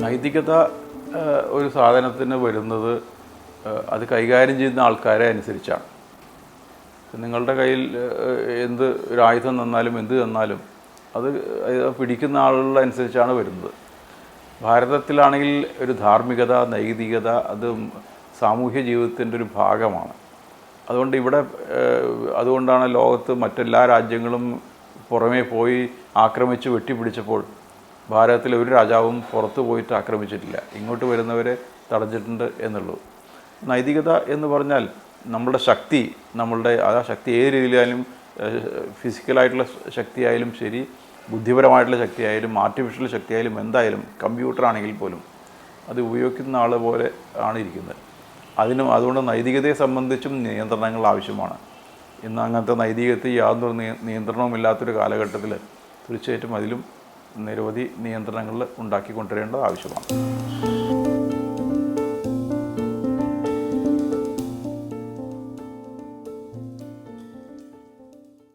നൈതികത ഒരു സാധനത്തിന് വരുന്നത് അത് കൈകാര്യം ചെയ്യുന്ന ആൾക്കാരെ അനുസരിച്ചാണ്. നിങ്ങളുടെ കയ്യിൽ എന്ത് ഒരു ആയുധം തന്നാലും എന്ത് തന്നാലും അത് പിടിക്കുന്ന ആളുകളുടെ അനുസരിച്ചാണ് വരുന്നത്. ഭാരതത്തിലാണെങ്കിൽ ഒരു ധാർമ്മികത, നൈതികത അത് സാമൂഹ്യ ജീവിതത്തിൻ്റെ ഒരു ഭാഗമാണ്. അതുകൊണ്ടാണ് ലോകത്ത് മറ്റെല്ലാ രാജ്യങ്ങളും പുറമേ പോയി ആക്രമിച്ച് വെട്ടിപ്പിടിച്ചപ്പോൾ ഭാരതത്തിലെ ഒരു രാജാവും പുറത്ത് പോയിട്ട് ആക്രമിച്ചിട്ടില്ല. ഇങ്ങോട്ട് വരുന്നവരെ തടഞ്ഞിട്ടുണ്ട് എന്നുള്ളൂ. നൈതികത എന്ന് പറഞ്ഞാൽ നമ്മളുടെ ശക്തി, ആ ശക്തി ഏത് രീതിയിലായാലും, ഫിസിക്കലായിട്ടുള്ള ശക്തിയായാലും ശരി, ബുദ്ധിപരമായിട്ടുള്ള ശക്തിയായാലും, ആർട്ടിഫിഷ്യൽ ശക്തിയായാലും, എന്തായാലും കമ്പ്യൂട്ടറാണെങ്കിൽ പോലും അത് ഉപയോഗിക്കുന്ന ആൾ പോലെ ആണ് ഇരിക്കുന്നത്. അതുകൊണ്ട് നൈതികതയെ സംബന്ധിച്ചും നിയന്ത്രണങ്ങൾ ആവശ്യമാണ്. ഇന്ന് അങ്ങനത്തെ നൈതികതയിൽ യാതൊരു നിയന്ത്രണവുമില്ലാത്തൊരു കാലഘട്ടത്തിൽ തീർച്ചയായിട്ടും അതിലും നിരവധി നിയന്ത്രണങ്ങൾ ഉണ്ടാക്കിക്കൊണ്ടുവരേണ്ടത് ആവശ്യമാണ്.